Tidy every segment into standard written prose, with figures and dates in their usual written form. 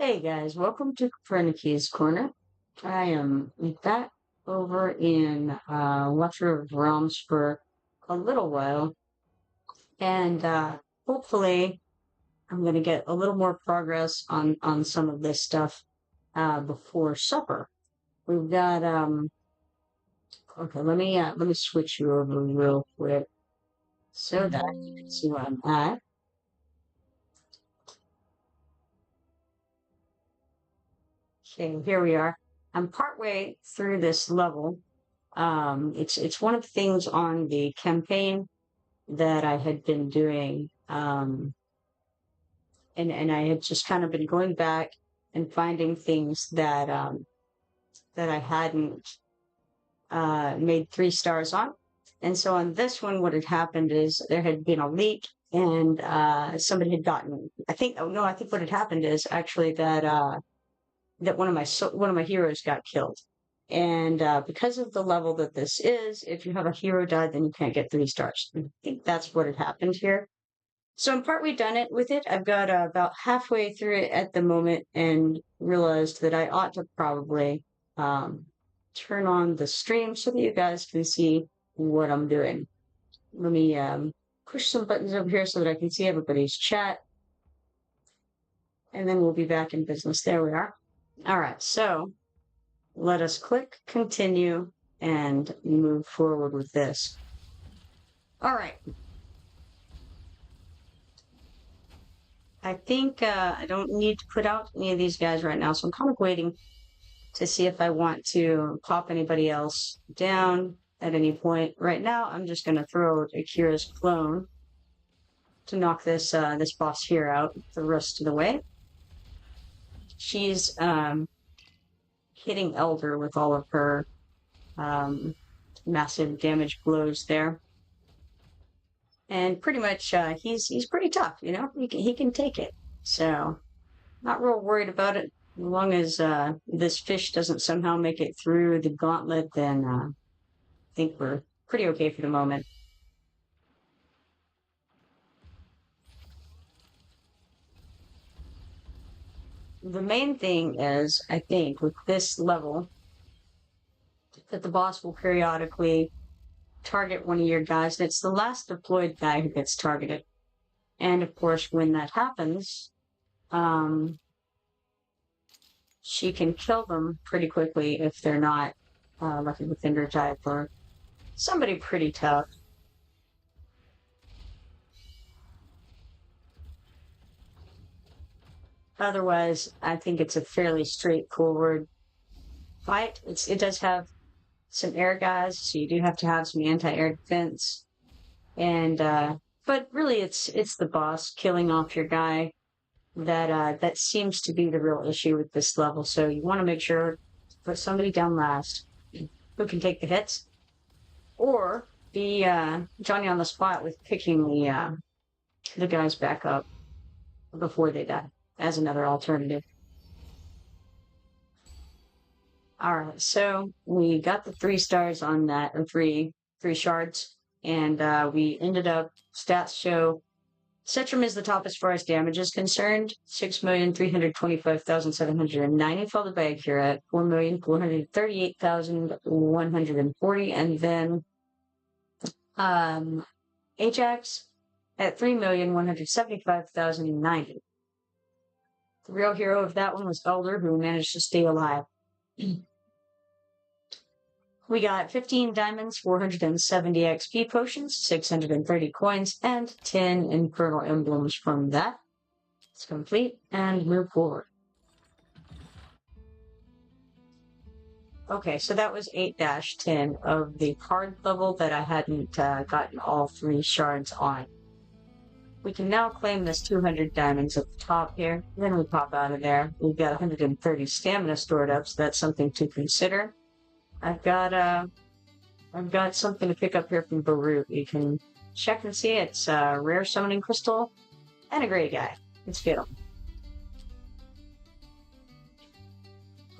Hey guys, welcome to Kipoerneke's Corner. I am back over in Watcher of Realms for a little while, and hopefully I'm going to get a little more progress on some of this stuff before supper. We've got okay, let me switch you over real quick so that you can see where I'm at. Okay, here we are. I'm partway through this level. It's one of the things on the campaign that I had been doing, and I had just kind of been going back and finding things that I hadn't made 3 stars on. And so on this one, what had happened is there had been a leak, and somebody had gotten. I think. Oh no, I think what had happened is actually that one of my heroes got killed. And because of the level that this is, if you have a hero die, then you can't get 3 stars. I think that's what had happened here. So I'm partway done it with it. I've got about halfway through it at the moment and realized that I ought to probably um, turn on the stream so that you guys can see what I'm doing. Let me push some buttons over here so that I can see everybody's chat, and then we'll be back in business. There we are. All right, so let us click continue and move forward with this. All right. I think I don't need to put out any of these guys right now, so I'm kind of waiting to see if I want to pop anybody else down at any point. Right now, I'm just going to throw Akira's clone to knock this boss here out the rest of the way. She's hitting Elder with all of her massive damage blows there. And pretty much he's pretty tough, he can take it. So not real worried about it. As long as this fish doesn't somehow make it through the gauntlet, then I think we're pretty okay for the moment. The main thing is, I think, with this level, that the boss will periodically target one of your guys, and it's the last deployed guy who gets targeted. And of course, when that happens, she can kill them pretty quickly if they're not lucky within her type or somebody pretty tough. Otherwise, I think it's a fairly straightforward fight. It does have some air guys, so you do have to have some anti-air defense. And but really, it's the boss killing off your guy that seems to be the real issue with this level. So you want to make sure to put somebody down last who can take the hits, or be Johnny on the spot with picking the guys back up before they die as another alternative. All right, so we got the 3 stars on that, or three shards, and we ended up, stats show Cetrum is the top as far as damage is concerned, 6,325,790, followed by Akira at 4,438,140, and then Ajax at 3,175,090. The real hero of that one was Elder, who managed to stay alive. We got 15 diamonds, 470 XP potions, 630 coins, and 10 infernal emblems from that. It's complete, and move forward. Okay, so that was 8-10 of the hard level that I hadn't gotten all 3 shards on. We can now claim this 200 diamonds at the top here. Then we pop out of there. We've got 130 stamina stored up, so that's something to consider. I've got something to pick up here from Barut. You can check and see it's a rare summoning crystal and a great guy. Let's get him.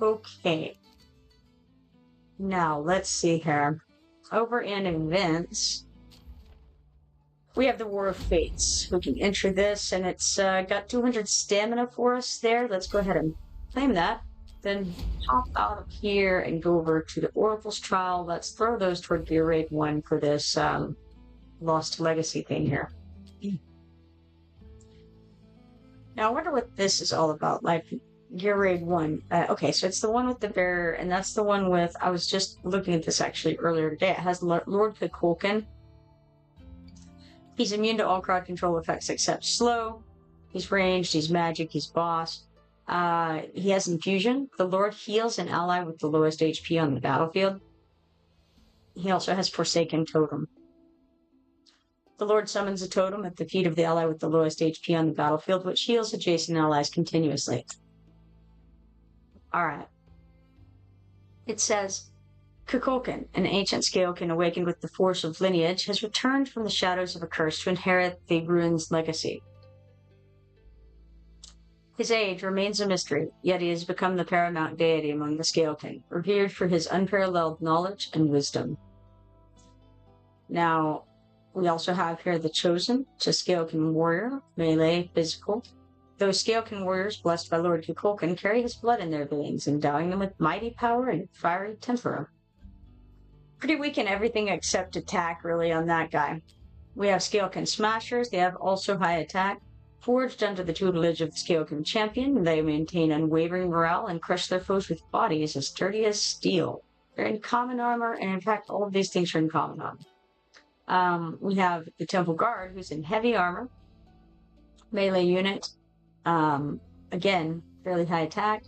Okay. Now let's see here. Over in events, We have the War of Fates. We can enter this, and it's got 200 stamina for us there. Let's go ahead and claim that. Then hop out of here and go over to the Oracle's Trial. Let's throw those toward Gear Raid 1 for this Lost Legacy thing here. Now, I wonder what this is all about. Like, Gear Raid 1. Okay, so it's the one with the bear, and that's the one with... I was just looking at this actually earlier today. It has Lord Kipoerneke. He's immune to all crowd control effects except slow. He's ranged, he's magic, he's boss. He has infusion. The Lord heals an ally with the lowest HP on the battlefield. He also has Forsaken Totem. The Lord summons a totem at the feet of the ally with the lowest HP on the battlefield, which heals adjacent allies continuously. Alright. It says, Kipoerneke, an ancient Scalekin awakened with the force of lineage, has returned from the shadows of a curse to inherit the ruin's legacy. His age remains a mystery, yet he has become the paramount deity among the Scalekin, revered for his unparalleled knowledge and wisdom. Now, we also have here the Chosen, a Scalekin warrior, melee, physical. Those Scalekin warriors, blessed by Lord Kipoerneke, carry his blood in their veins, endowing them with mighty power and fiery temper. Pretty weak in everything except attack, really, on that guy. We have Scalekin Smashers. They have also high attack. Forged under the tutelage of the Scalekin Champion, they maintain unwavering morale and crush their foes with bodies as sturdy as steel. They're in common armor, and in fact, all of these things are in common armor. We have the Temple Guard, who's in heavy armor. Melee unit. Again, fairly high attack.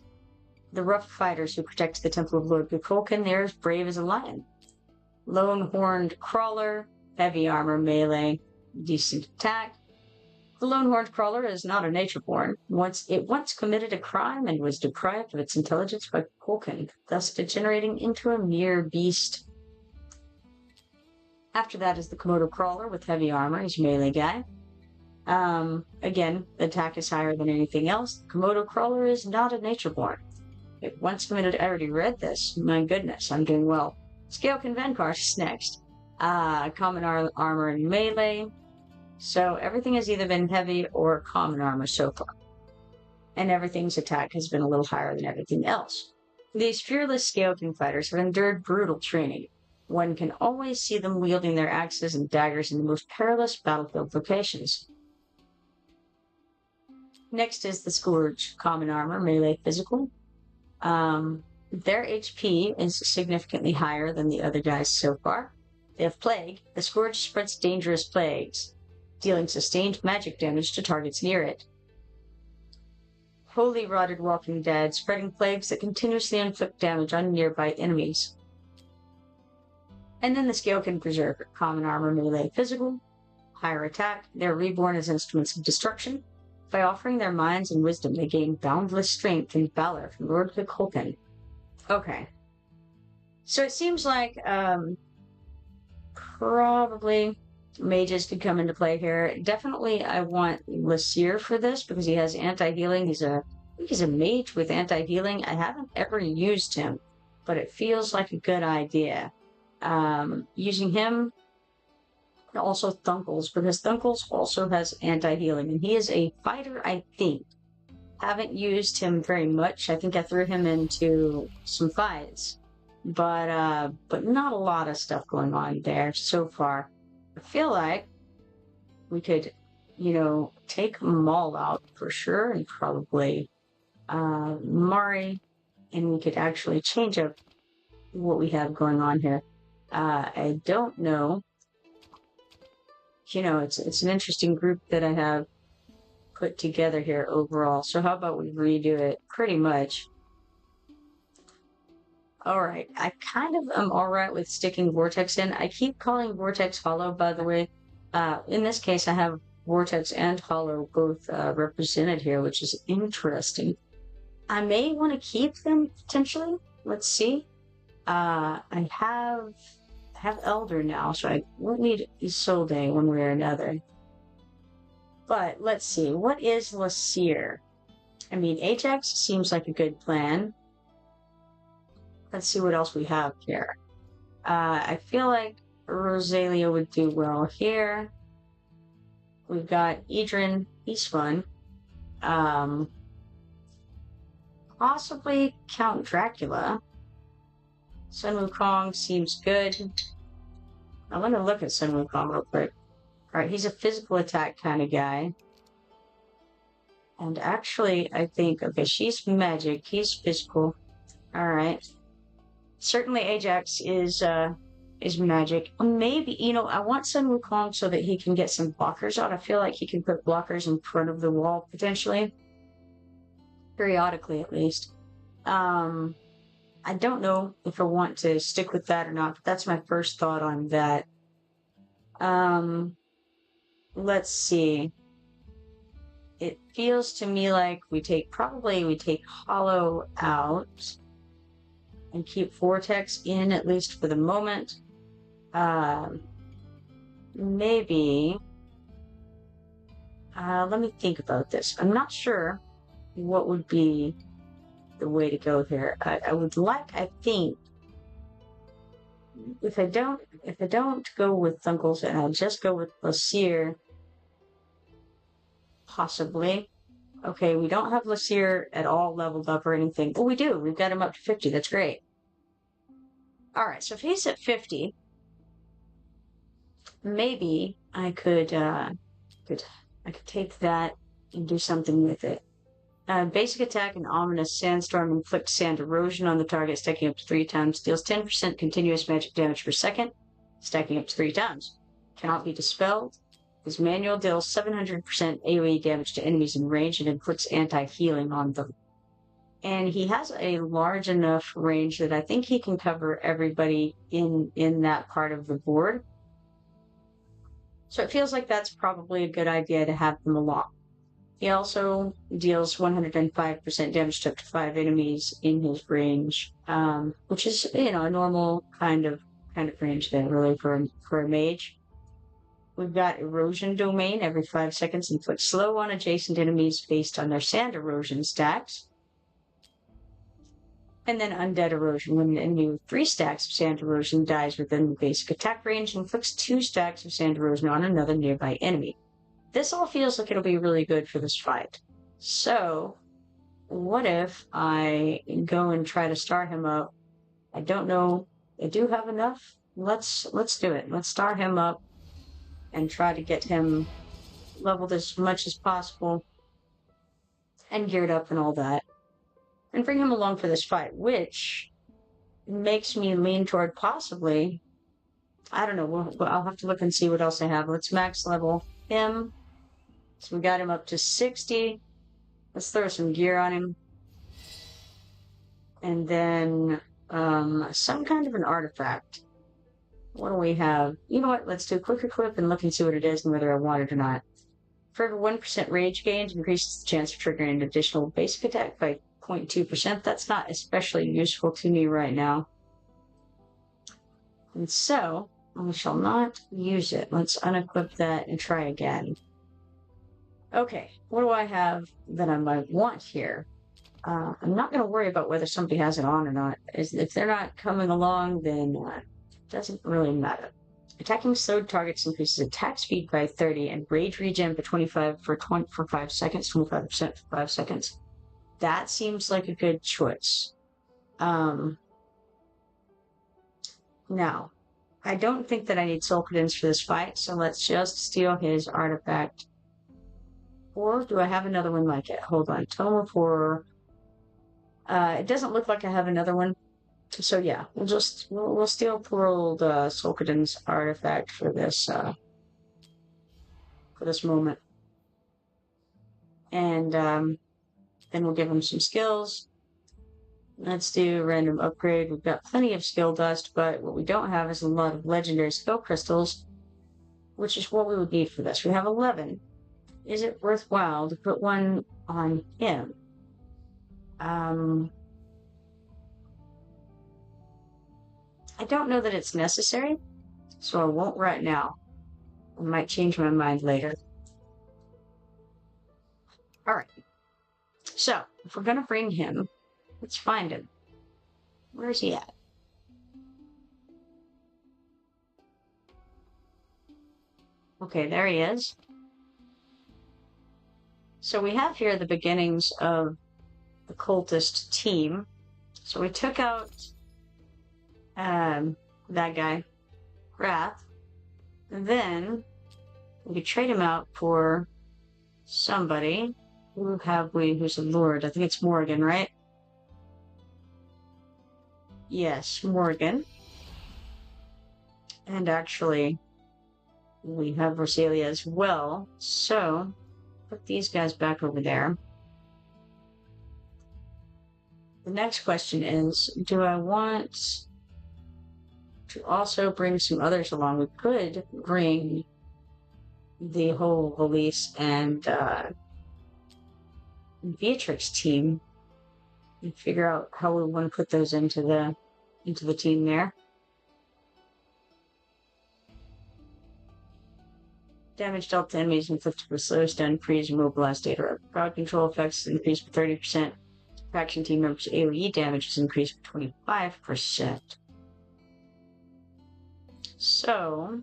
The Rough Fighters, who protect the Temple of Lord Kipoerneke, they're as brave as a lion. Lone Horned Crawler, heavy armor, melee, decent attack. The Lone Horned Crawler is not a nature-born. It once committed a crime and was deprived of its intelligence by Kipoerneke, thus degenerating into a mere beast. After that is the Komodo Crawler with heavy armor. He's a melee guy. Again, the attack is higher than anything else. The Komodo Crawler is not a nature-born. It once committed... I already read this. My goodness, I'm doing well. Scalekin Vanquard is next. Common armor and melee. So everything has either been heavy or common armor so far. And everything's attack has been a little higher than everything else. These fearless Scalekin fighters have endured brutal training. One can always see them wielding their axes and daggers in the most perilous battlefield locations. Next is the Scourge, common armor, melee, physical. Their HP is significantly higher than the other guys so far. They have Plague. The Scourge spreads dangerous plagues, dealing sustained magic damage to targets near it. Holy Rotted Walking Dead, spreading plagues that continuously inflict damage on nearby enemies. And then the Scalekin Berserker, common armor, melee, physical, higher attack. They're reborn as instruments of destruction. By offering their minds and wisdom, they gain boundless strength and valor from Lord Kipoerneke. Okay. So it seems like, probably mages could come into play here. Definitely I want Lasir for this because he has anti-healing. I think he's a mage with anti-healing. I haven't ever used him, but it feels like a good idea. Using him, also Thunkles, because Thunkles also has anti-healing, and he is a fighter, I think. Haven't used him very much. I think I threw him into some fights, but not a lot of stuff going on there so far. I feel like we could, take them all out for sure, and probably Mari, and we could actually change up what we have going on here. I don't know. It's an interesting group that I have put together here overall. So how about we redo it pretty much. Alright, I kind of am alright with sticking Vortex in. I keep calling Vortex Hollow, by the way. In this case, I have Vortex and Hollow both represented here, which is interesting. I may want to keep them, potentially. Let's see. I have Elder now, so I won't need Isolde one way or another. But let's see, what is Lasir? I mean, Ajax seems like a good plan. Let's see what else we have here. I feel like Rosalia would do well here. We've got Idrin, he's fun. Possibly Count Dracula. Sun Wukong seems good. I want to look at Sun Wukong real quick. Alright, he's a physical attack kind of guy. And actually, I think, okay, she's magic, he's physical. Alright. Certainly Ajax is magic. Maybe, you know, I want Sun Wukong so that he can get some blockers out. I feel like he can put blockers in front of the wall, potentially. Periodically, at least. I don't know if I want to stick with that or not, but that's my first thought on that. Let's see. It feels to me like we take Hollow out and keep Vortex in, at least for the moment. Maybe. Let me think about this. I'm not sure what would be the way to go here. I would like, I think, if I don't go with Thunkles and I'll just go with Lassier, possibly. Okay, we don't have Lassier at all leveled up or anything. Well, we do. We've got him up to 50. That's great. All right, so if he's at 50, maybe I could take that and do something with it. Basic attack and Ominous Sandstorm inflicts sand erosion on the target, stacking up to 3 times. Deals 10% continuous magic damage per second, stacking up to 3 times. Cannot be dispelled. His manual deals 700% AoE damage to enemies in range and inflicts anti-healing on them. And he has a large enough range that I think he can cover everybody in that part of the board. So it feels like that's probably a good idea to have them along. He also deals 105% damage to up to 5 enemies in his range, which is, you know, a normal kind of range there, really, for a mage. We've got Erosion Domain. Every 5 seconds inflicts slow on adjacent enemies based on their sand erosion stacks. And then Undead Erosion. When an enemy with 3 stacks of sand erosion dies within the basic attack range, inflicts 2 stacks of sand erosion on another nearby enemy. This all feels like it'll be really good for this fight. So, what if I go and try to star him up? I don't know. I do have enough. Let's do it. Let's star him up and try to get him leveled as much as possible and geared up and all that. And bring him along for this fight, which makes me lean toward possibly, I don't know, I'll have to look and see what else I have. Let's max level him. So we got him up to 60. Let's throw some gear on him. And then some kind of an artifact. What do we have? You know what? Let's do a quick equip and look and see what it is and whether I want it or not. For every 1% rage gained, increases the chance of triggering an additional basic attack by 0.2%. That's not especially useful to me right now. And so, I shall not use it. Let's unequip that and try again. Okay, what do I have that I might want here? I'm not going to worry about whether somebody has it on or not. If they're not coming along, then it doesn't really matter. Attacking slowed targets increases attack speed by 30 and rage regen by 25 for 5 seconds, 25% for 5 seconds. That seems like a good choice. Now, I don't think that I need Soul Cadence for this fight, so let's just steal his artifact. Or do I have another one like it? Hold on. Tome of Horror. It doesn't look like I have another one. So yeah, we'll steal poor old Soul Cadence artifact for this moment. And then we'll give him some skills. Let's do random upgrade. We've got plenty of skill dust, but what we don't have is a lot of legendary skill crystals, which is what we would need for this. We have 11. Is it worthwhile to put one on him? I don't know that it's necessary, so I won't right now. I might change my mind later. Alright. So, if we're gonna bring him, let's find him. Where is he at? Okay, there he is. So we have here the beginnings of the cultist team. So we took out that guy, Wrath, and then we trade him out for somebody. Who have we? Who's a lord? I think it's Morgan, right? Yes, Morgan. And actually, we have Rosalia as well. So, put these guys back over there. The next question is, do I want to also bring some others along? We could bring the whole Valise and Beatrix team and figure out how we want to put those into the team there. Damage dealt to enemies inflicted with slow stun, freeze, and mobilize data. Crowd control effects increased by 30%. Faction team members' AoE damage is increased by 25%. So,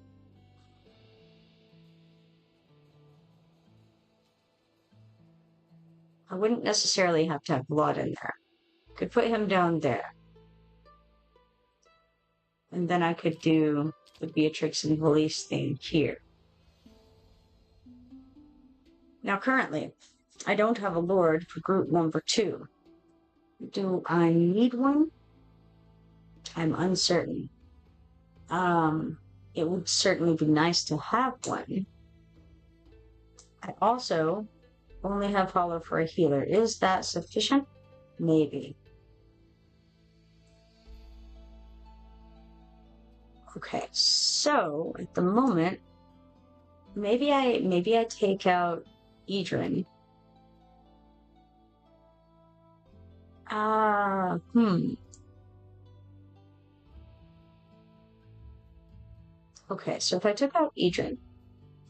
I wouldn't necessarily have to have blood in there. Could put him down there. And then I could do the Beatrix and Valise thing here. Now currently, I don't have a lord for group number 2. Do I need one? I'm uncertain. It would certainly be nice to have one. I also only have Hollow for a healer. Is that sufficient? Maybe. Okay, so at the moment, maybe I take out Idrin. Okay, so if I took out Idrin,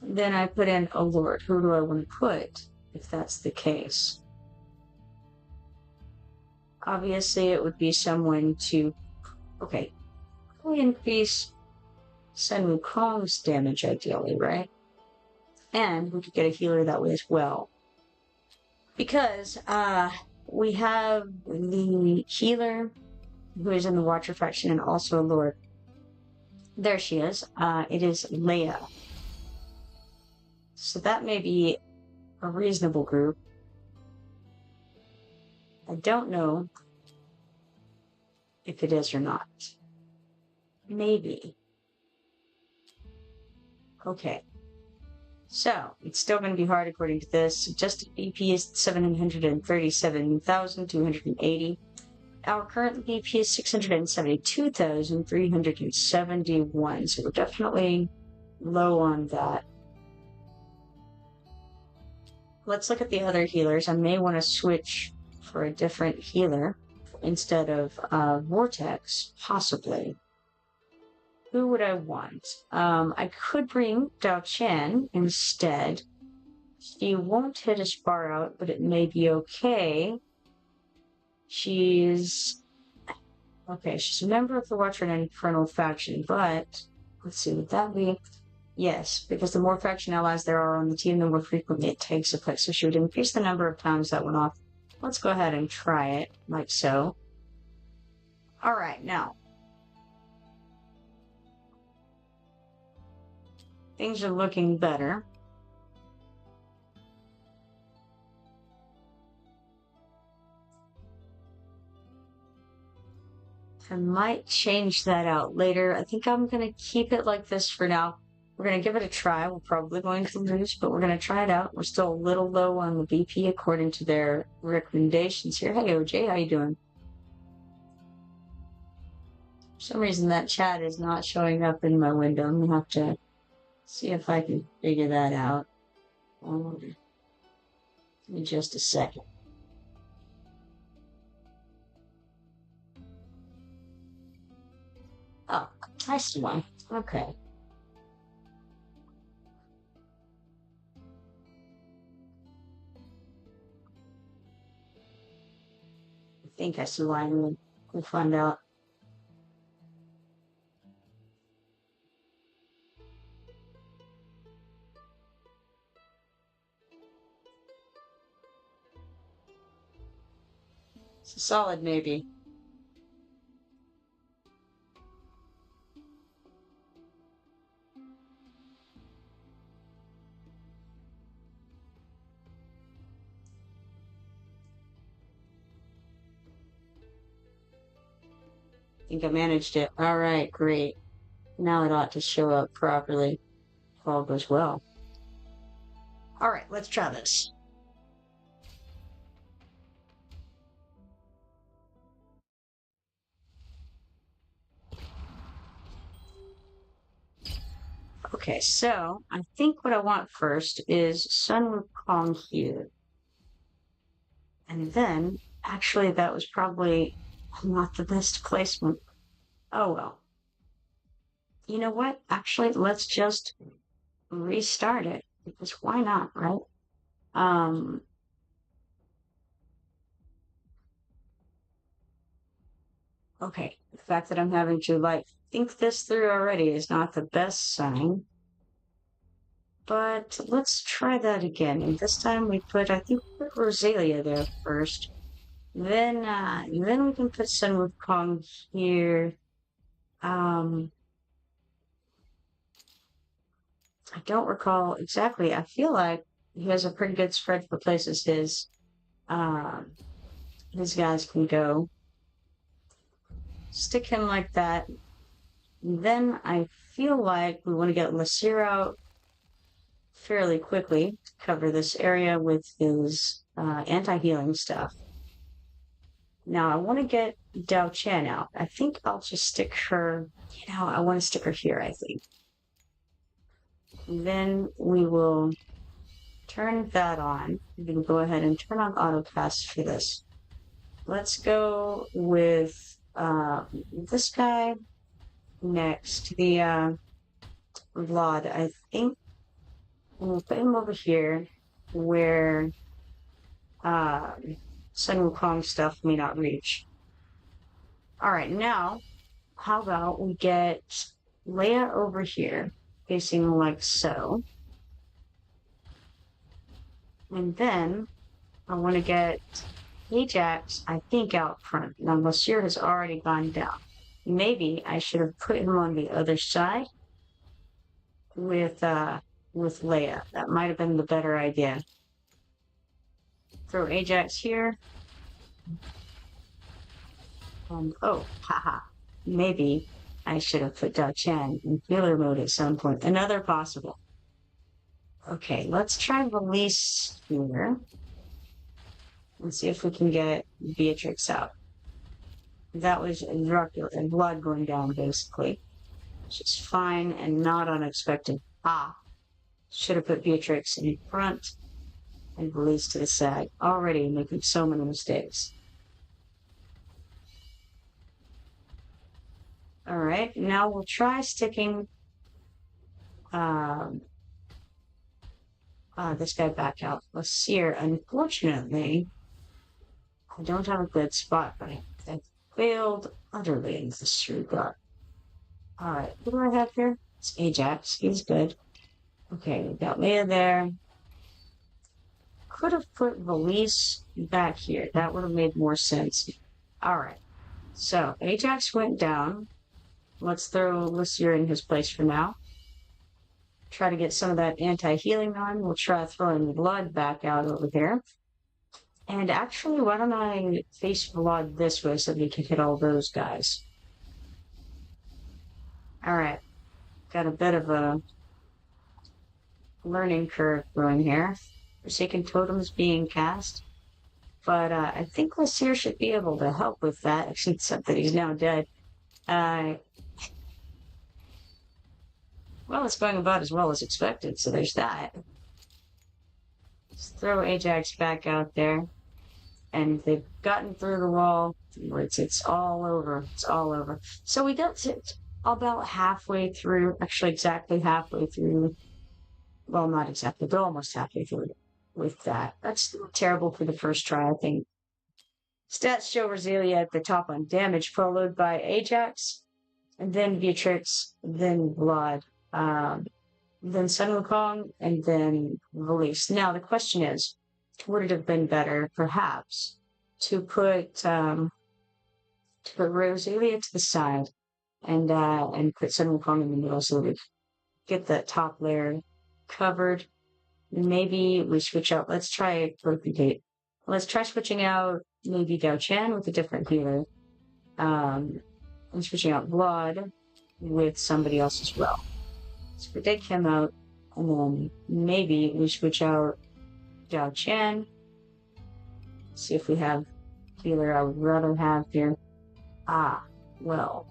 then I put in a lord. Who do I want to put if that's the case? Obviously, it would be someone to... Okay, we increase Sun Wukong's damage ideally, right? And we could get a healer that way as well. Because we have the healer who is in the Watcher faction and also a lord. There she is. It is Leia. So that may be a reasonable group. I don't know if it is or not. Maybe. Okay. So, it's still going to be hard according to this. Suggested BP is 737,280. Our current BP is 672,371. So we're definitely low on that. Let's look at the other healers. I may want to switch for a different healer instead of Vortex, possibly. Who would I want? I could bring Dao Chen instead. She won't hit a spar out, but it may be okay. She's... Okay, she's a member of the Watcher and Infernal faction, but... Let's see, would that be... Yes, because the more faction allies there are on the team, the more frequently it takes effect. So she would increase the number of times that went off. Let's go ahead and try it, like so. Alright, now. Things are looking better. I might change that out later. I think I'm going to keep it like this for now. We're going to give it a try. We're probably going to lose, but we're going to try it out. We're still a little low on the BP according to their recommendations here. Hey, OJ, how you doing? For some reason, that chat is not showing up in my window. I'm going to have to see if I can figure that out. Give me just a second. Oh, I see one. Okay. I think I see why. We'll find out. It's a solid maybe. I think I managed it. All right, great. Now it ought to show up properly if all goes well. All right, let's try this. Okay, so I think what I want first is Sun Wukong here. And then, actually, that was probably not the best placement. Oh well. You know what? Actually, let's just restart it because why not, right? Um, okay. The fact that I'm having to like think this through already is not the best sign. But let's try that again. And this time we put, I think, we put Rosalia there first. Then we can put Sun Wukong here. Um, I don't recall exactly. I feel like he has a pretty good spread for places um, his guys can go. Stick him like that. Then I feel like we want to get Lasir out fairly quickly to cover this area with his anti-healing stuff. Now I want to get Dao Chen out. I think I'll just stick her, I want to stick her here, I think. Then we will turn that on. We can go ahead and turn on autocast for this. Let's go with this guy next. The Vlad, I think we'll put him over here where Sun Wukong stuff may not reach. All right, now how about we get Leia over here, facing like so. And then I want to get Ajax, I think, out front. Now, Monsieur has already gone down. Maybe I should have put him on the other side with Leia. That might have been the better idea. Throw Ajax here. Oh, haha. Maybe I should have put Dao Chen in healer mode at some point. Another possible. Okay, let's try release here. Let's see if we can get Beatrix out. That was Dracula and blood going down, basically. Which is fine and not unexpected. Should have put Beatrix in front and release to the side. Already making so many mistakes. All right, now we'll try sticking this guy back out. Let's see here. Unfortunately, I don't have a good spot, but I failed utterly in this regard. Alright, what do I have here? It's Ajax. He's good. Okay, we got Leia there. Could have put Valise back here. That would have made more sense. Alright, so Ajax went down. Let's throw Lucier in his place for now. Try to get some of that anti-healing on. We'll try throwing blood back out over there. And actually, why don't I face Vlad this way so we can hit all those guys? Alright. Got a bit of a learning curve going here. Forsaken Totems being cast. But I think Lasir should be able to help with that, except that he's now dead. Well, it's going about as well as expected, so there's that. Let's throw Ajax back out there. And they've gotten through the wall. It's all over. It's all over. So we got to about halfway through, actually exactly halfway through. Well, not exactly, but almost halfway through with that. That's terrible for the first try, I think. Stats show Rosalia at the top on damage, followed by Ajax, and then Beatrix, then Vlad, then Sun Wukong, and then Valise. Now, the question is, would it have been better, perhaps, to put Rosalia to the side and put Sun Wukong in the middle so we get that top layer covered. Maybe we switch out. Let's try replicate. Let's try switching out maybe Dao Chan with a different healer. And switching out Blood with somebody else as well. So we take him out, and then maybe we switch out Dao Chan. See if we have healer I would rather have here. Well,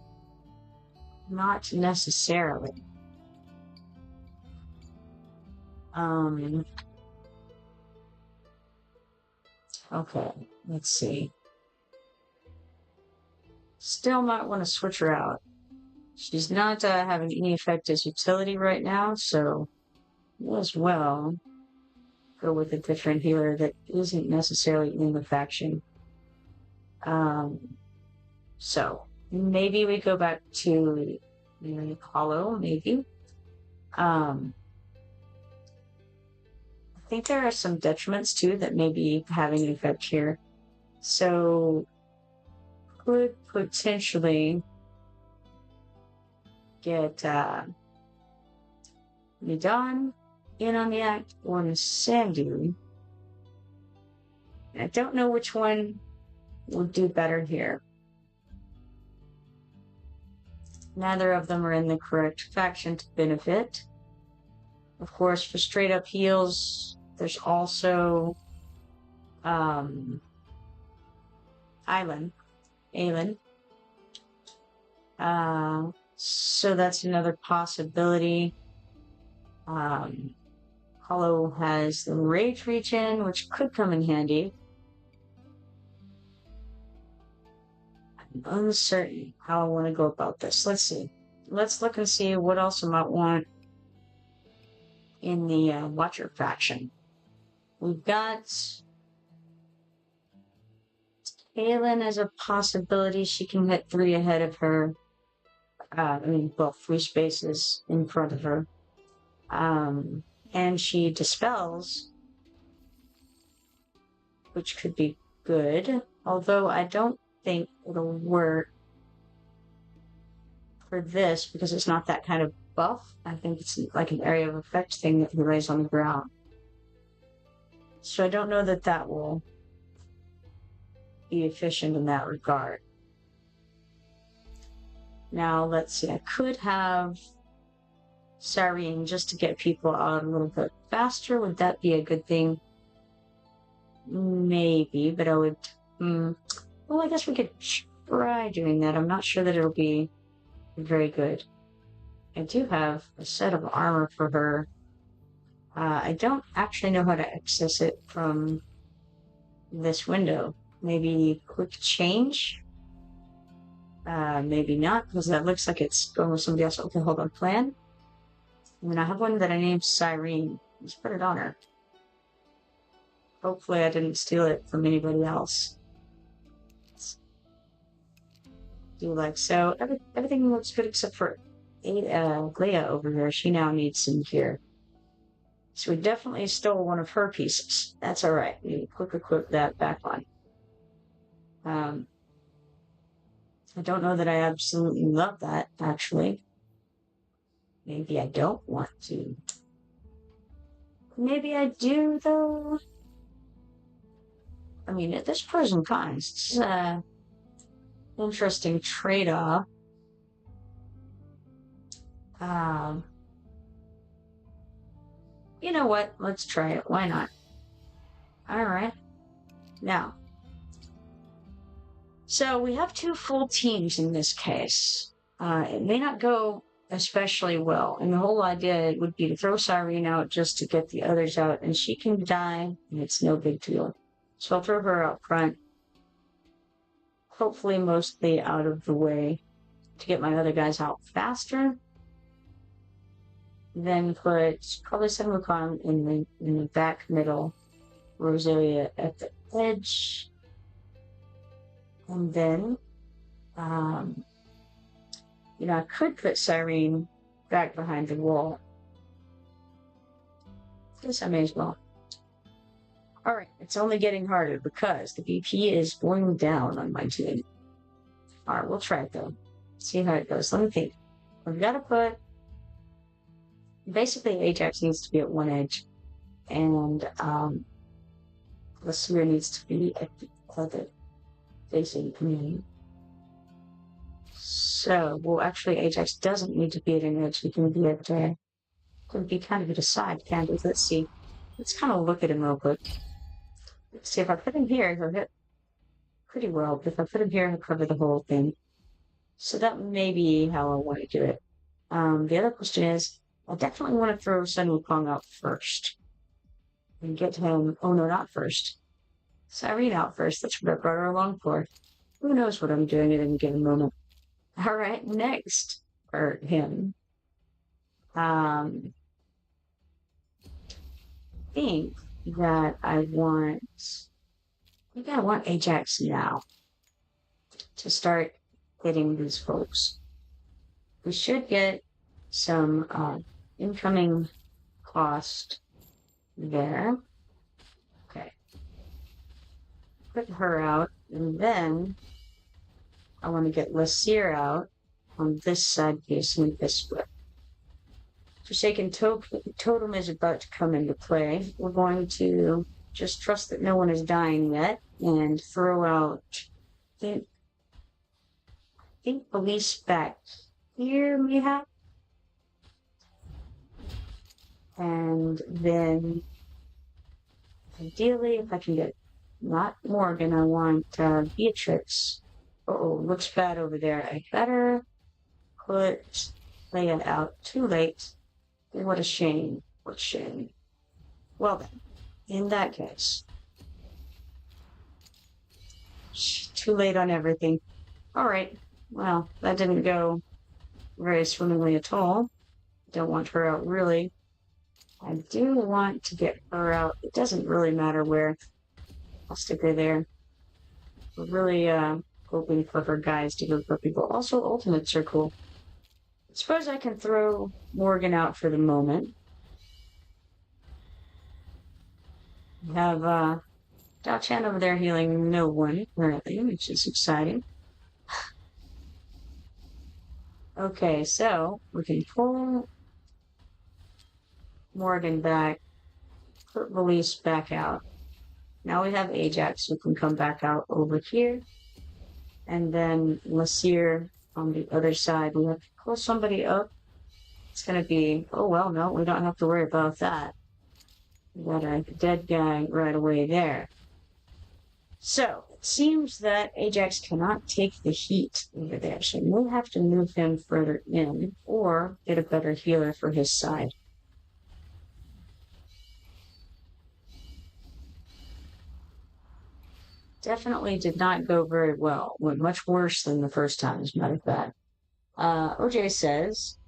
not necessarily. Okay, let's see. Still might want to switch her out. She's not having any effect as utility right now, so may as well go with a different healer that isn't necessarily in the faction. So maybe we go back to Hollow, maybe. I think there are some detriments too that may be having an effect here. So could potentially get Nidan in on the act or Sandu. I don't know which one would do better here. Neither of them are in the correct faction to benefit. Of course, for straight up heals, there's also Aylin. So that's another possibility. Hollow has the Rage Regen, which could come in handy. I'm uncertain how I want to go about this. Let's see. Let's look and see what else I might want in the Watcher faction. We've got Aylin as a possibility. She can hit 3 ahead of her. 3 spaces in front of her. And she dispels, which could be good, although I don't think it'll work for this because it's not that kind of buff. I think it's like an area of effect thing that he lays on the ground. So I don't know that that will be efficient in that regard. Now, let's see. I could have Cyrene just to get people out a little bit faster. Would that be a good thing? Maybe, but I would... well, I guess we could try doing that. I'm not sure that it'll be very good. I do have a set of armor for her. I don't actually know how to access it from this window. Maybe quick change? Maybe not, because that looks like it's going with somebody else. Okay, hold on. Plan? I mean, I have one that I named Cyrene. Let's put it on her. Hopefully I didn't steal it from anybody else. Do like so. Everything looks good except for Leia over here. She now needs some gear. So we definitely stole one of her pieces. That's alright. We quick equip that back on. I don't know that I absolutely love that, actually. Maybe I don't want to. Maybe I do, though. I mean, there's pros and cons. It's an interesting trade-off. You know what? Let's try it. Why not? Alright. Now. So we have 2 full teams in this case. It may not go especially well. And the whole idea would be to throw Cyrene out just to get the others out. And she can die, and it's no big deal. So I'll throw her out front. Hopefully mostly out of the way to get my other guys out faster. Then put probably Sun Wukong in the back middle. Rosalia at the edge. And then, I could put Cyrene back behind the wall. I guess I may as well. Alright, it's only getting harder because the BP is going down on my team. Alright, we'll try it though. See how it goes. Let me think. We've got to put... Basically, Ajax needs to be at one edge. And, Lassier needs to be at the other facing me. So, well, actually, Ajax doesn't need to be at an edge. He can be at, could be kind of at a side, can't we? Let's see. Let's kind of look at him real quick. Let's see, if I put him here, he'll hit pretty well. But if I put him here, he'll cover the whole thing. So that may be how I want to do it. The other question is, I definitely want to throw Sun Wukong out first. And get him... Oh, no, not first. Cyrene out first. That's what I brought her along for. Who knows what I'm doing at any given moment. Alright, next. For him. I think that I want Ajax now to start hitting these folks. We should get some incoming cost there. Okay. Put her out, and then I want to get Lassier out on this side facing this way. Forsaken Totem is about to come into play. We're going to just trust that no one is dying yet and throw out, I think police back here, mayhap. And then, ideally, if I can get not Morgan, I want Beatrix. Uh-oh, looks bad over there. I better put Leia out. Too late. What a shame. What shame. Well then, in that case. Too late on everything. Alright, well, that didn't go very swimmingly at all. Don't want her out, really. I do want to get her out. It doesn't really matter where. I'll stick her there. We're really, hoping for her guys to go for people. Also, ultimates are cool. I suppose I can throw Morgan out for the moment. We have, Dao-Chan over there healing no one, currently, which is exciting. Okay, so we can pull Morgan back, put Release back out. Now we have Ajax, who can come back out over here. And then Lassier on the other side. We have to pull somebody up. It's going to be, oh, well, no, we don't have to worry about that. We got a dead guy right away there. So, it seems that Ajax cannot take the heat over there, so we'll have to move him further in, or get a better healer for his side. Definitely did not go very well. Went much worse than the first time, as a matter of fact. OJ says,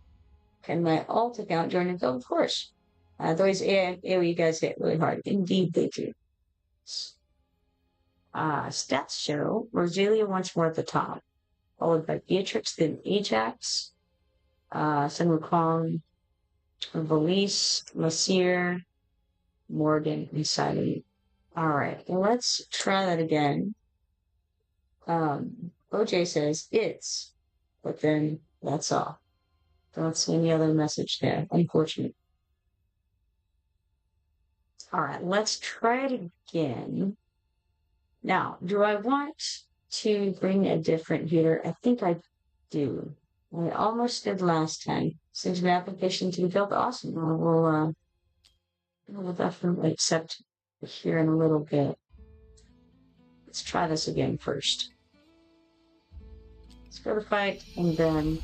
can my alt account join the guild? Of course. Those AoE guys hit really hard. Indeed, they do. Stats show Rosalia once more at the top, followed by Beatrix, then Ajax, Sun Wukong, Valise, Lassier, Morgan, and Silent. Alright, let's try that again. OJ says it's, but then that's all. Don't see any other message there. Unfortunate. Alright, let's try it again. Now, do I want to bring a different healer? I think I do. I almost did last time. Since an application to be built, awesome. We'll definitely accept here in a little bit. Let's try this again first. Let's go to fight, and then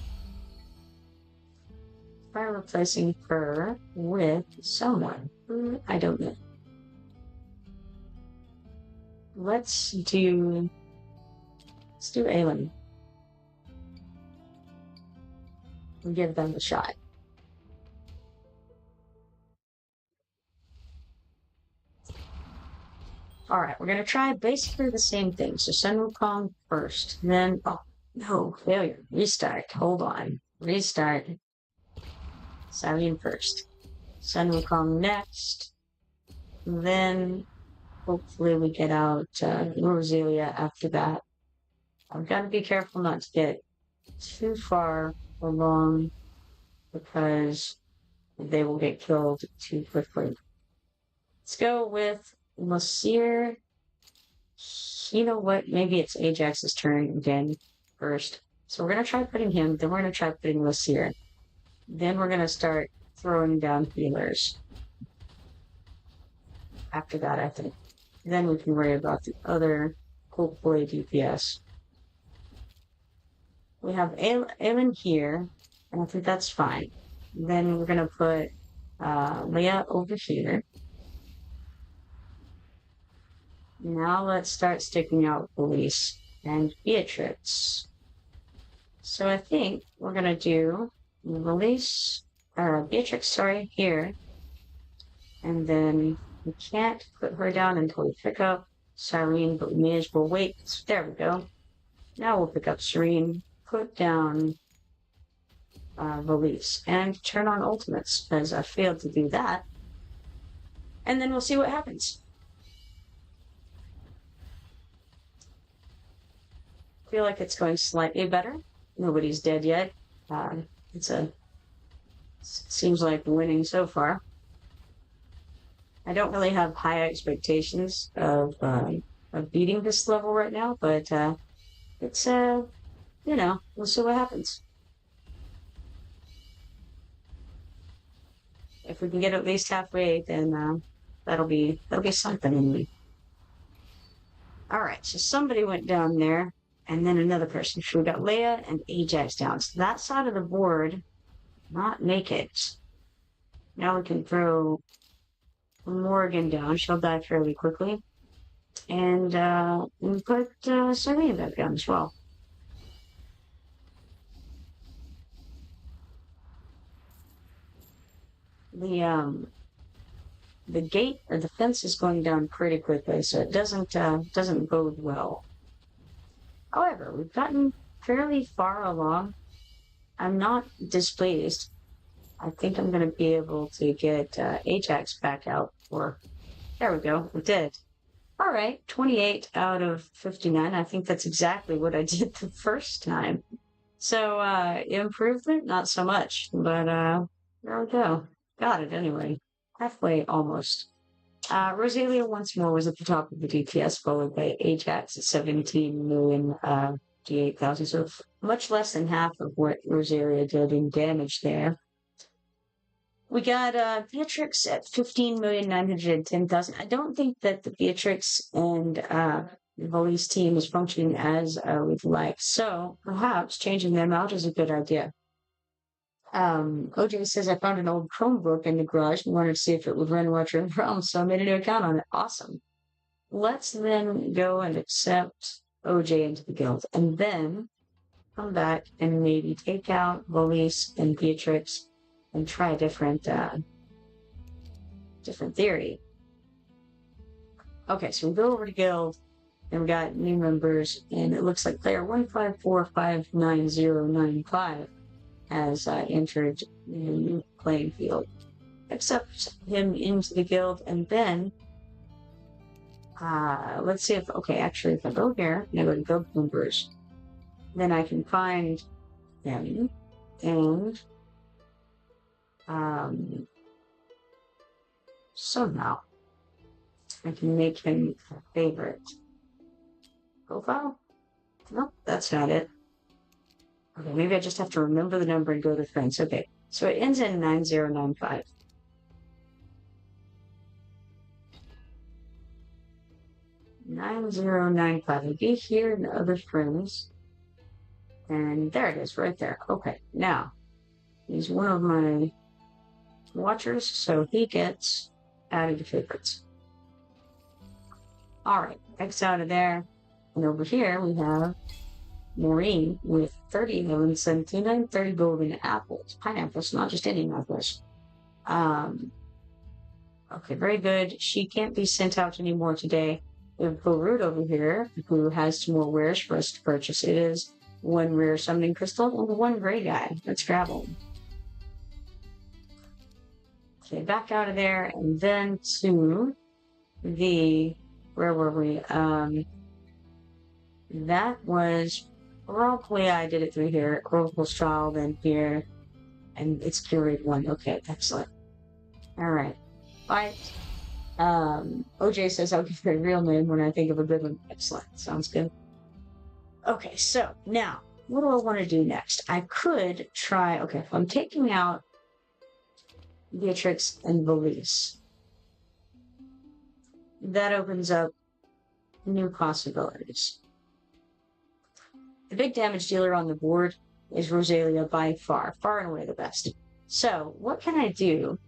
try replacing her with someone who I don't know. Let's do Aelin. And give them a shot. Alright, we're gonna try basically the same thing. So Sun Wukong first, then, oh, no, failure. Restart, hold on. Restart. Cyrene first. Sun Wukong next. Then hopefully we get out Roselia after that. I've got to be careful not to get too far along because they will get killed too quickly. Let's go with Monsieur. You know what? Maybe it's Ajax's turn again first. So we're going to try putting him, then we're going to try putting Monsieur. Then we're going to start throwing down healers. After that, I think. Then we can worry about the other hopefully DPS. We have Aelin here, and I think that's fine. Then we're going to put Leia over here. Now let's start sticking out Elise and Beatrix. So I think we're going to do Beatrix, sorry, here. And then we can't put her down until we pick up Cyrene, but we may as well wait. So there we go. Now we'll pick up Cyrene, put down Valise, and turn on ultimates, because I failed to do that. And then we'll see what happens. I feel like it's going slightly better. Nobody's dead yet. Seems like winning so far. I don't really have high expectations of beating this level right now, but it's you know, we'll see what happens. If we can get at least halfway, then that'll be something. All right, so somebody went down there, and then another person. So we got Leia and Ajax down. So that side of the board not make it. Now we can throw Morgan down. She'll die fairly quickly. And we put Serena back down as well. The gate or the fence is going down pretty quickly, so it doesn't bode well. However, we've gotten fairly far along. I'm not displeased. I think I'm going to be able to get Ajax back out. There we go. We did. All right, 28 out of 59. I think that's exactly what I did the first time. So improvement, not so much, but there we go. Got it anyway. Halfway almost. Rosalia once more was at the top of the DPS, followed by Ajax at 17 million D8,000. So much less than half of what Rosalia did in damage there. We got Beatrix at 15,910,000. I don't think that the Beatrix and Valise team is functioning as we'd like. So perhaps changing them out is a good idea. OJ says, I found an old Chromebook in the garage and wanted to see if it would run Watcher and Realm, so I made a new account on it. Awesome. Let's then go and accept OJ into the guild, and then come back and maybe take out Valise and Beatrix and try a different theory. Okay, so we go over to guild, and we got new members, and it looks like player 154599095 has entered the new playing field. Accept him into the guild, and then let's see if, okay, actually if I go here, and I go to guild members, then I can find him, and somehow I can make him a favorite. Profile? Nope, that's not it. Okay, maybe I just have to remember the number and go to friends. Okay, so it ends in 9095. I'll be here in other friends. And there it is, right there. Okay, now, he's one of my watchers, so he gets added to favorites. Alright, X out of there. And over here we have Maureen with 30 million, 79, 30 golden apples. Pineapples, not just any apples. Okay, very good. She can't be sent out anymore today. We have Barut over here, who has some more wares for us to purchase. It is one rare summoning crystal and one gray guy. Let's grab them. Okay, back out of there, and then to the where were we? That was probably I did it through here. Oracle's Trial, then here, and it's curated one. Okay, excellent. All right. Fight. OJ says I'll give her a real name when I think of a good one. Excellent. Sounds good. Okay, so now what do I want to do next? I could try. Okay, if I'm taking out Beatrix and Valise, that opens up new possibilities. The big damage dealer on the board is Rosalia by far and away the best. So what can I do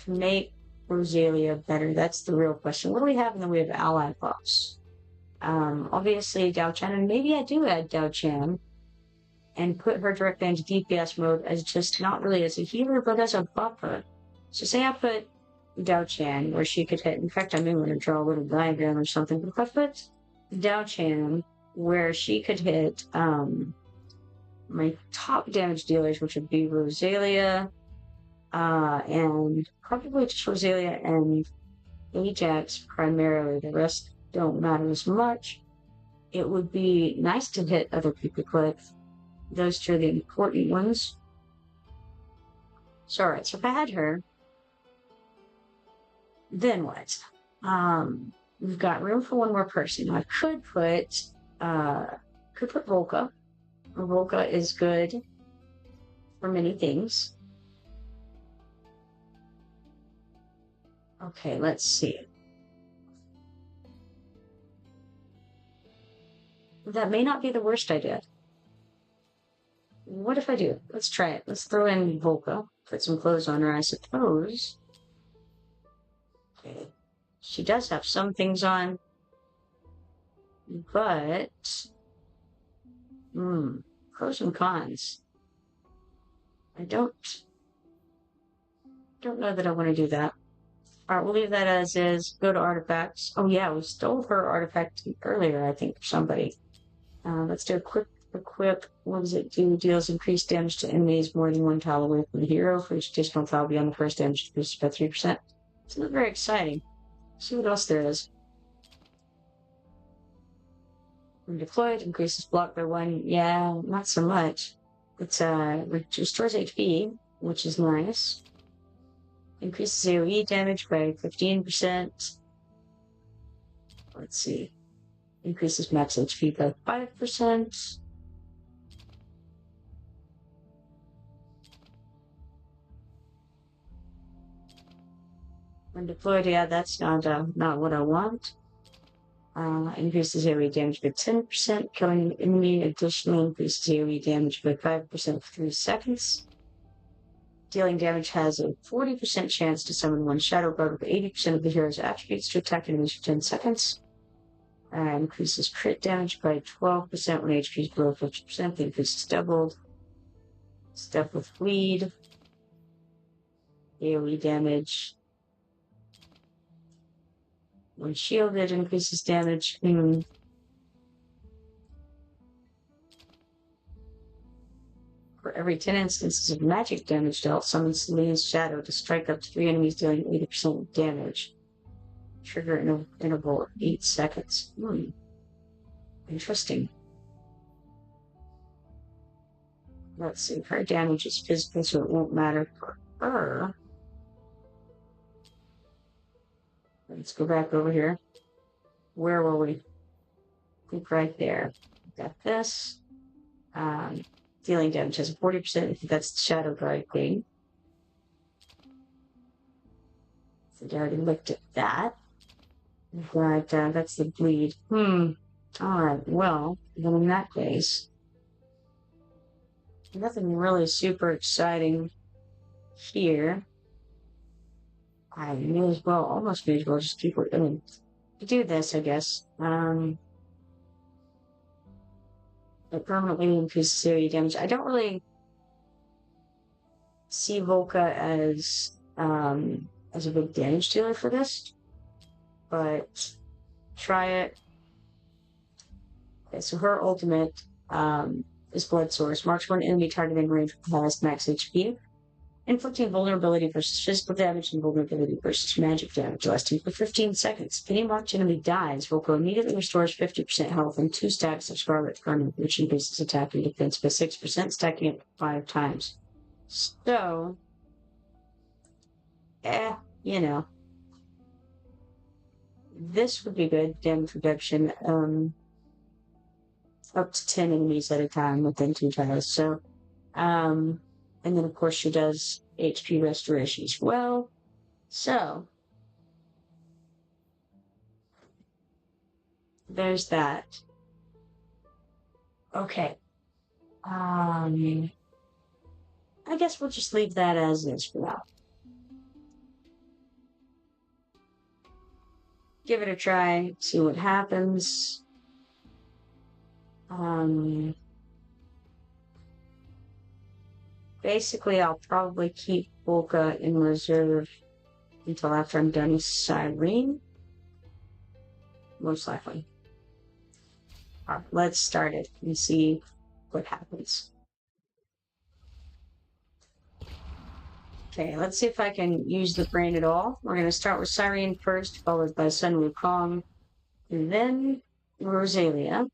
to make Rosalia better? That's the real question. What do we have in the way of ally buffs? Obviously Dao Chan, and maybe I do add Dao Chan and put her directly into DPS mode as just not really as a healer, but as a buffer. So say I put Dao Chan where she could hit. In fact, I'm going to draw a little diagram or something. But if I put Dao Chan where she could hit my top damage dealers, which would be Rosalia, and probably just Rosalia and Ajax primarily. The rest don't matter as much. It would be nice to hit other people, but those two are the important ones. So, alright, so if I had her, then what? We've got room for one more person. I could put Volca. Volca is good for many things. Okay, let's see. That may not be the worst idea. What if I do? Let's try it. Let's throw in Volca. Put some clothes on her, I suppose. Okay. She does have some things on. But... pros and cons. I don't know that I want to do that. Alright, we'll leave that as is. Go to artifacts. Oh yeah, we stole her artifact earlier, I think, somebody. Let's do a quick equip. What does it do? Deals increased damage to enemies more than one tile away from the hero. For each additional tile beyond the first damage decreases by 3%. It's not very exciting. Let's see what else there is. When deployed, increases block by 1. Yeah, not so much. It's restores HP, which is nice. Increases AoE damage by 15%. Let's see. Increases max HP by 5%. When deployed, yeah, that's not what I want. Increases AoE damage by 10%. Killing an enemy additionally increases AoE damage by 5% for 3 seconds. Dealing damage has a 40% chance to summon one Shadow Guard with 80% of the hero's attributes to attack enemies for 10 seconds. Increases crit damage by 12% when HP is below 50%. The increase is doubled. Step with bleed. AoE damage. When shielded, increases damage. For every 10 instances of magic damage dealt, summon Selene's Shadow to strike up to 3 enemies dealing 80% damage. Trigger interval of 8 seconds. Interesting. Let's see. Her damage is physical, so it won't matter for her. Let's go back over here. Where were we? I think right there. Got this. Dealing damage has a 40%. That's the Shadow Guard thing. So I already looked at that. But that's the bleed. Alright, well, then in that case, nothing really super exciting here. I may as well, almost may as well just keep it. I mean, to do this, I guess. It permanently increases area damage. I don't really see Volca as a big damage dealer for this, but try it. Okay, so her ultimate is Blood Source. Marks one enemy targeting range with the highest max HP. Inflicting vulnerability versus physical damage and vulnerability versus magic damage, lasting for 15 seconds. If any marked enemy dies, Volko immediately restores 50% health and 2 stacks of Scarlet Garment, which increases attack and defense by 6%, stacking it 5 times. So, you know, this would be good. Damage reduction, up to 10 enemies at a time within 2 tiles. So, and then of course she does HP restoration as well. So, there's that. Okay. I guess we'll just leave that as is for now. Give it a try, see what happens. Basically, I'll probably keep Volka in reserve until after I'm done with Cyrene. Most likely. All right, let's start it and see what happens. Okay, let's see if I can use the brain at all. We're going to start with Cyrene first, followed by Sun Wukong, and then Rosalia.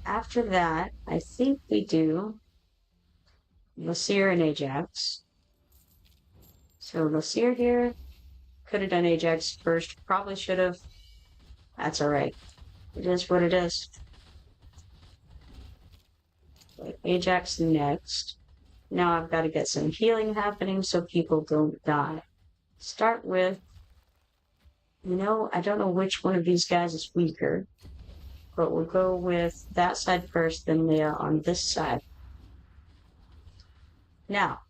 After that, I think we do Lasir and Ajax. So Lasir here, could have done Ajax first, probably should have. That's alright. It is what it is. Ajax next. Now I've got to get some healing happening so people don't die. Start with, I don't know which one of these guys is weaker, but we'll go with that side first, then Leah on this side. Now,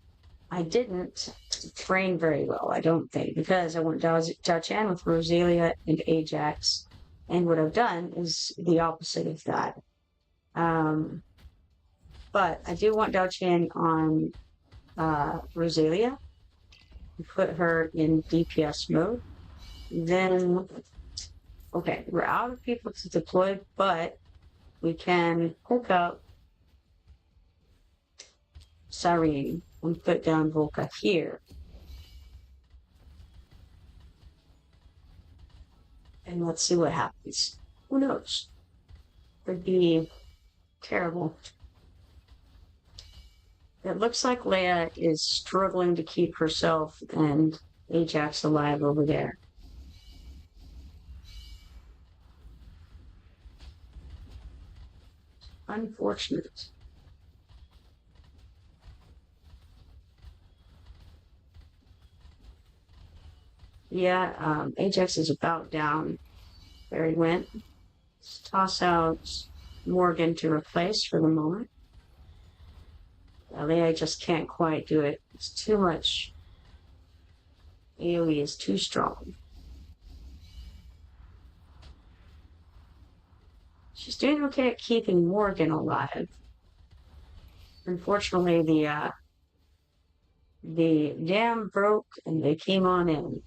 I didn't train very well, I don't think, because I went Dao Chan with Rosalia and Ajax, and what I've done is the opposite of that. But I do want Dao Chan on Rosalia, put her in DPS mode. Then, okay, we're out of people to deploy, but we can hook up Cyrene and put down Volka here. And let's see what happens. Who knows? Could be terrible. It looks like Leia is struggling to keep herself and Ajax alive over there. Unfortunate. Yeah, Ajax is about down. There he went. Let's toss out Morgan to replace for the moment. Leia just can't quite do it. It's too much. AoE is too strong. She's doing okay at keeping Morgan alive. Unfortunately, the dam broke and they came on in.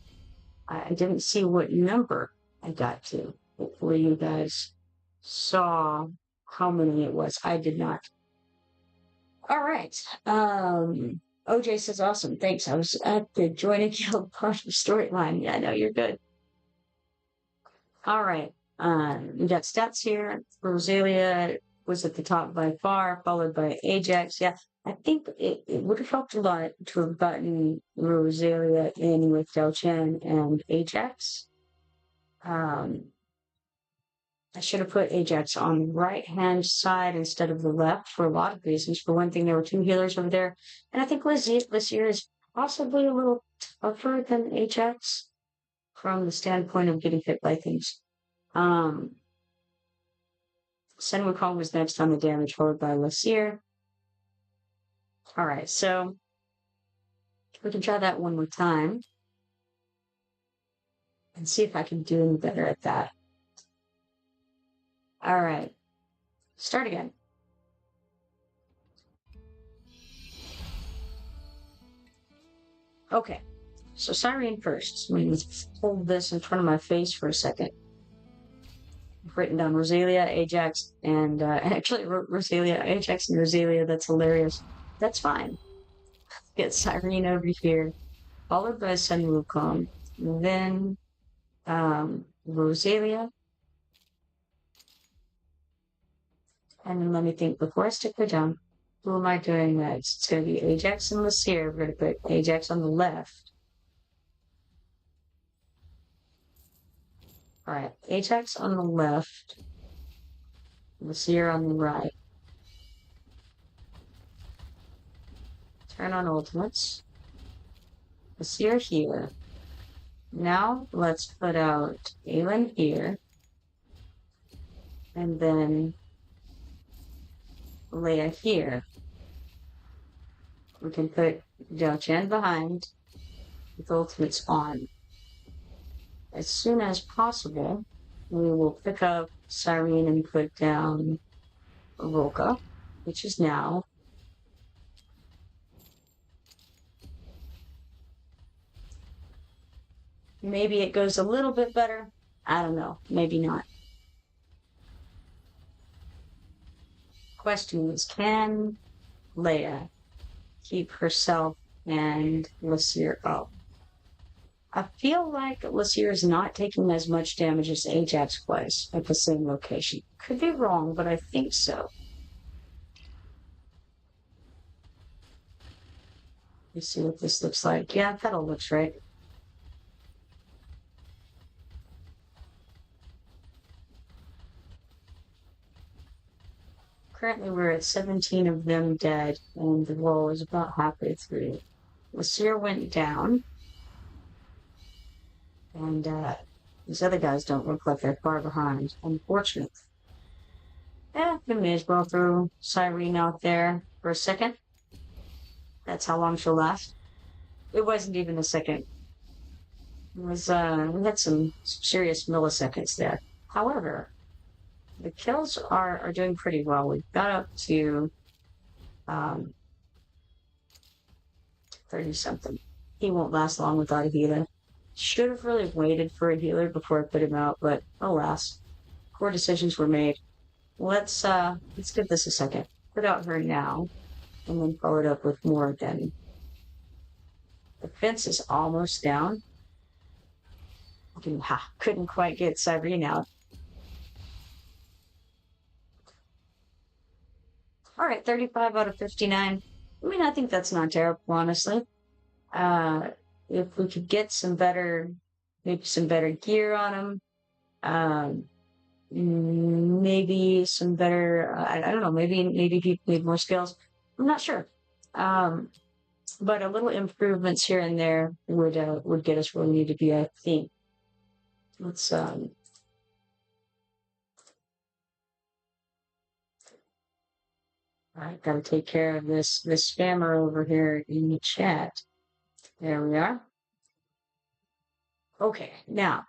I didn't see what number I got to. Hopefully you guys saw how many it was. I did not. All right. OJ says, awesome. Thanks. I was at the Join a Guild part of the storyline. Yeah, no, you're good. All right. We got stats here. Rosalia was at the top by far, followed by Ajax. Yeah, I think it would have helped a lot to have gotten Rosalia in with Dao Chen and Ajax. I should have put Ajax on the right-hand side instead of the left for a lot of reasons. For one thing, there were 2 healers over there. And I think Lasir is possibly a little tougher than Ajax from the standpoint of getting hit by things. Sun Wukong was next on the damage, followed by Lasir. Alright, so we can try that one more time and see if I can do any better at that. Alright, start again. Okay, so Cyrene first. Let me hold this in front of my face for a second. I've written down Rosalia, Ajax, and actually I wrote Rosalia, Ajax, and Rosalia. That's hilarious. That's fine. Get Cyrene over here, followed by Sun Wukong, then Rosalia, and then let me think before I stick her down. Who am I doing next? It's going to be Ajax and Lysair. We're going to put Ajax on the left. All right, Ajax on the left, Lysair on the right. Turn on ultimates. Lysair here. Now let's put out Aelin here. And then Leia here. We can put Xiaoqian behind with ultimates on. As soon as possible, we will pick up Cyrene and put down Volca, which is now. Maybe it goes a little bit better. I don't know. Maybe not. Question is, can Leia keep herself and Lysair up? I feel like Lysair is not taking as much damage as Ajax was at the same location. Could be wrong, but I think so. Let's see what this looks like. Yeah, that all looks right. Currently, we're at 17 of them dead, and the roll is about halfway through. Lysair went down, and these other guys don't look like they're far behind, unfortunately. We may as well throw Cyrene out there for a second. That's how long she'll last. It wasn't even a second. It was, we had some serious milliseconds there. However, the kills are doing pretty well. We've got up to 30-something. He won't last long without a healer. Should have really waited for a healer before I put him out, but alas, poor decisions were made. Let's give this a second. Put out her now, and then follow it up with more again. The fence is almost down. Couldn't quite get Cyrene out. All right, 35 out of 59. I mean, I think that's not terrible, honestly. If we could get maybe some better gear on them, maybe some better, I don't know, maybe people need more skills. I'm not sure. But a little improvements here and there would get us where we need to be, I think. Let's I gotta take care of this spammer over here in the chat. There we are. Okay, now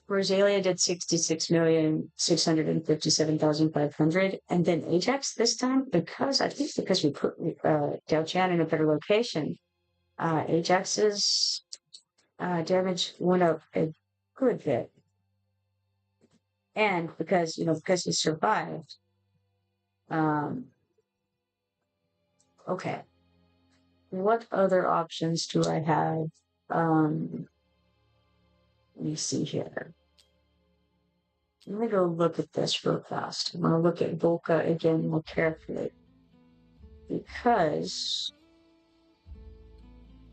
Rosalia did 66,657,500, and then Ajax this time, because we put Xiaoqian in a better location, Ajax's damage went up a good bit, and because he survived. Okay. What other options do I have? Let me see here. Let me go look at this real fast. I'm going to look at Volca again more carefully, because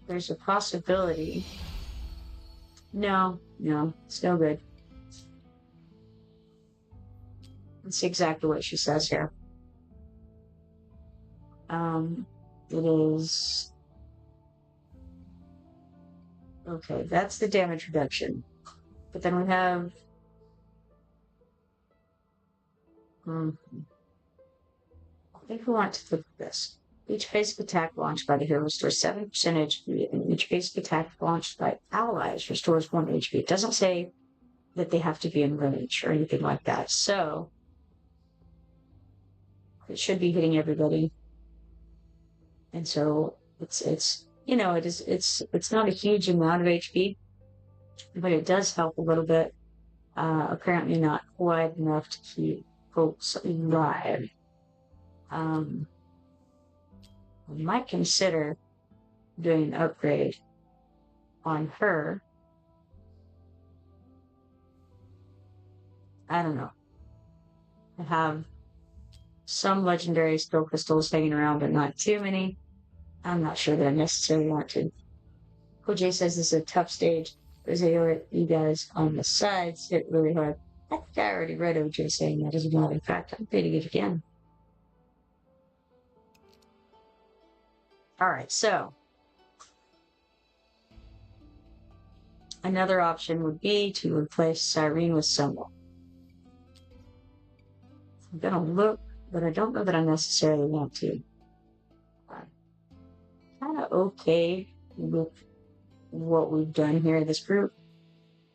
there's a possibility. No, it's no good. Let's see exactly what she says here. It is... Okay, that's the damage reduction. But then we have... I think we want to look at this. Each basic attack launched by the hero restores 7% HP, and each basic attack launched by allies restores 1 HP. It doesn't say that they have to be in range or anything like that. So it should be hitting everybody. And so it's not a huge amount of HP, but it does help a little bit. Apparently not quite enough to keep folks alive. I might consider doing an upgrade on her. I don't know. I have some legendary skill crystals hanging around, but not too many. I'm not sure that I necessarily want to. OJ says this is a tough stage. There's you guys on the sides hit really hard. I think I already read OJ saying that as well. In fact, I'm reading it again. All right, so another option would be to replace Cyrene with someone. I'm gonna look, but I don't know that I necessarily want to. Kind of okay with what we've done here. This group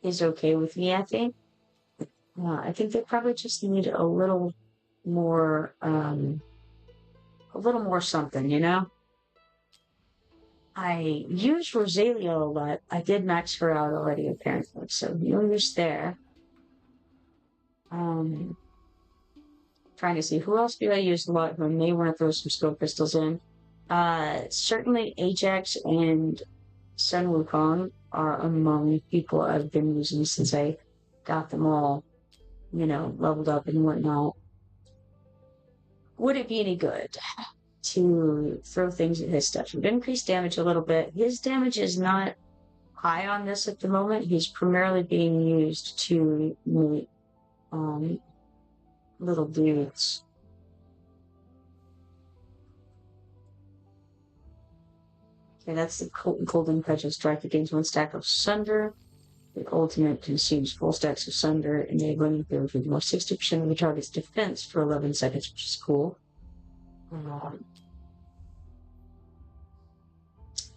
is okay with me, I think. I think they probably just need a little more something, you know? I use Rosalia a lot. I did max her out already, apparently, so no use there. Trying to see who else do I use a lot who may want to throw some skill crystals in. Certainly Ajax and Sun Wukong are among people I've been using since I got them all, you know, leveled up and whatnot. Would it be any good to throw things at his stuff? We've increased damage a little bit. His damage is not high on this at the moment. He's primarily being used to meet little dudes. Okay, that's the Golden Prejudice Strike that gains 1 stack of Sunder. The ultimate consumes 4 stacks of Sunder, enabling the to more 60% of the target's defense for 11 seconds, which is cool.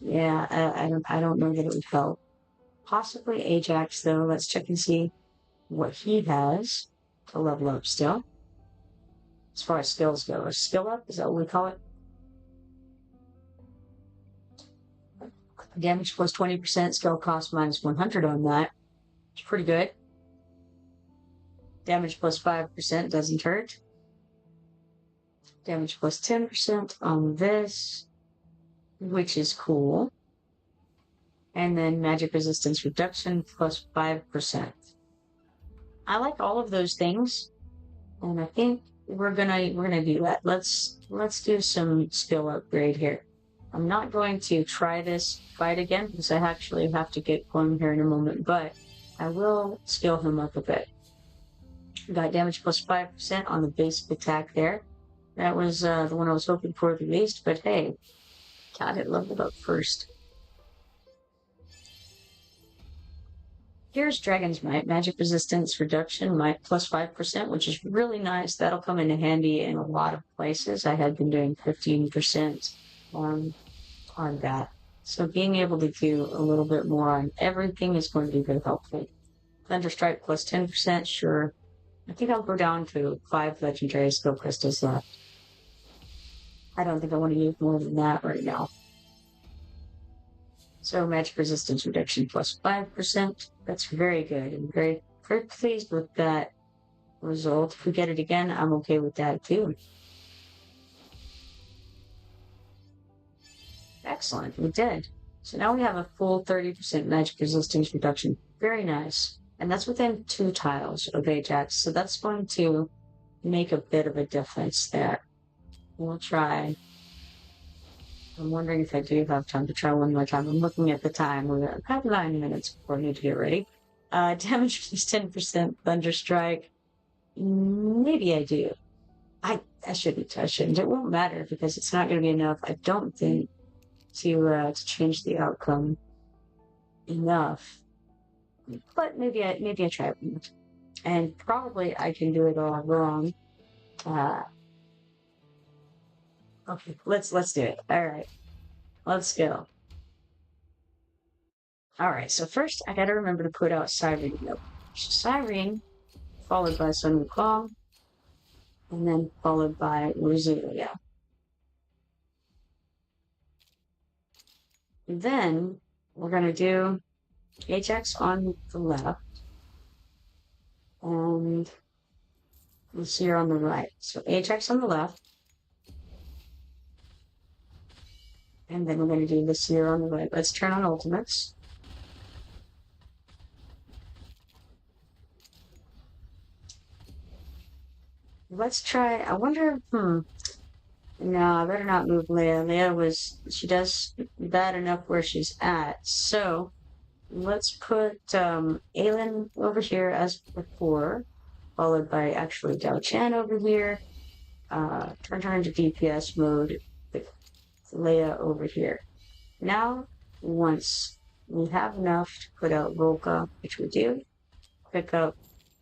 Yeah, I don't know that it would help. Possibly Ajax, though. Let's check and see what he has to level up still. As far as skills go. A skill up, is that what we call it? Damage plus 20%, skill cost minus 100 on that. It's pretty good. Damage plus 5% doesn't hurt. Damage plus 10% on this, which is cool. And then magic resistance reduction plus 5%. I like all of those things, and I think we're gonna do that. Let's do some skill upgrade here. I'm not going to try this fight again because I actually have to get going here in a moment, but I will skill him up a bit. Got damage plus 5% on the basic attack there. That was the one I was hoping for the least, but hey, got it leveled up first. Here's Dragon's Might, magic resistance reduction, might plus 5%, which is really nice. That'll come in handy in a lot of places. I had been doing 15% on that. So being able to do a little bit more on everything is going to be very helpful. Thunder Strike plus 10%, sure. I think I'll go down to 5 legendary skill crystals left. I don't think I want to use more than that right now. So magic resistance reduction plus 5%. That's very good. I'm very, very pleased with that result. If we get it again, I'm okay with that too. Excellent, we did. So now we have a full 30% magic resistance reduction. Very nice. And that's within 2 tiles of Ajax. So that's going to make a bit of a difference there. We'll try. I'm wondering if I do have time to try one more time. I'm looking at the time. We're about 9 minutes before I need to get ready. Damage plus 10%, Thunder Strike. Maybe I do. I shouldn't. It won't matter because it's not going to be enough, I don't think, to change the outcome enough. But maybe I try it. And probably I can do it all wrong. Okay, let's do it. All right, let's go. All right, so first I gotta remember to put out Cyrene. Nope. Cyrene, followed by Sun Wukong, and then followed by Rosalia. Then we're gonna do Ajax on the left, and Lucia on the right. So Ajax on the left. And then we're going to do this here on the right. Let's turn on ultimates. Let's try, I wonder, no, I better not move Leia. She does bad enough where she's at. So let's put Aelin over here as before, followed by actually Dao Chan over here. Turn her into DPS mode with Leia over here. Now, once we have enough to put out Volca, which we do, pick up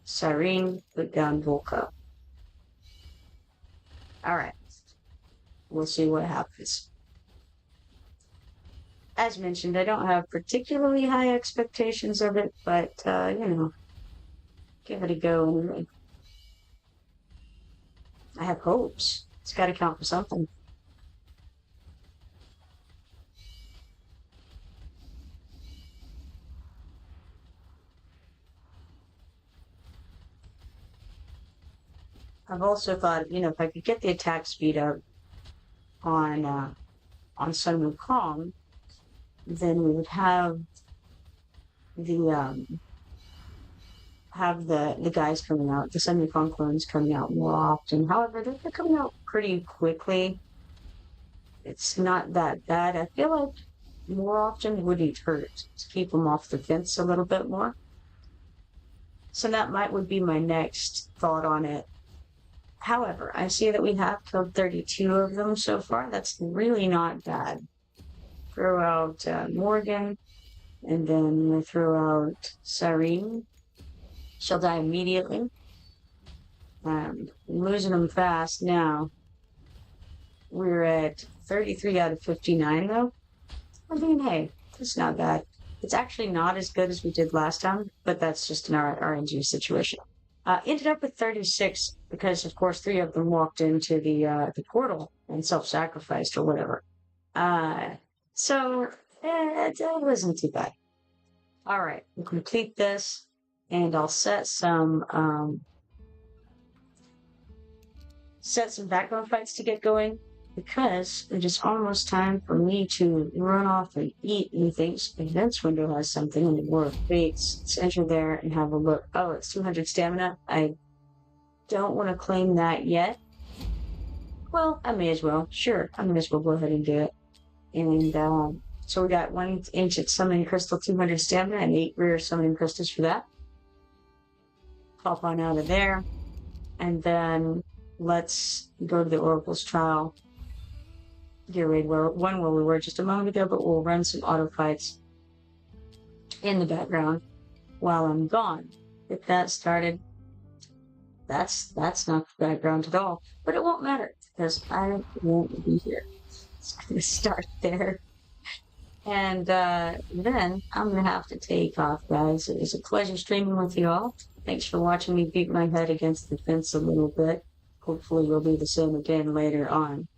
Cyrene, put down Volca. Alright, we'll see what happens. As mentioned, I don't have particularly high expectations of it, but, give it a go anyway. I have hopes. It's got to count for something. I've also thought, if I could get the attack speed up on Sun Wukong, then we would have the guys coming out, the Sun Wukong clones coming out more often. However, they're coming out pretty quickly. It's not that bad. I feel like more often wouldn't hurt to keep them off the fence a little bit more. So that would be my next thought on it. However, I see that we have killed 32 of them so far. That's really not bad. Throw out Morgan, and then we'll throw out Cyrene. She'll die immediately. Losing them fast now. We're at 33 out of 59, though. I mean, hey, it's not bad. It's actually not as good as we did last time, but that's just an RNG situation. Ended up with 36 because, of course, 3 of them walked into the portal and self-sacrificed or whatever. So it wasn't too bad. All right, we'll complete this, and I'll set some background fights to get going, because it is almost time for me to run off and eat new things. The events window has something in the War of Fates. Let's enter there and have a look. Oh, it's 200 stamina. I don't want to claim that yet. Well, I may as well. Sure, I may as well go ahead and do it. And so we got 1 ancient summoning crystal, 200 stamina, and 8 rare summoning crystals for that. Pop on out of there. And then let's go to the Oracle's Trial. Get raid one where we were just a moment ago, but we'll run some auto fights in the background while I'm gone. Get that started. That's not the background at all, but it won't matter because I won't be here. It's going to start there. And then I'm going to have to take off, guys. It was a pleasure streaming with you all. Thanks for watching me beat my head against the fence a little bit. Hopefully you'll do the same again later on.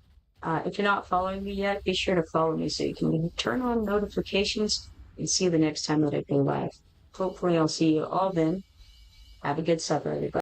If you're not following me yet, be sure to follow me so you can turn on notifications and see the next time that I go live. Hopefully I'll see you all then. Have a good supper, everybody.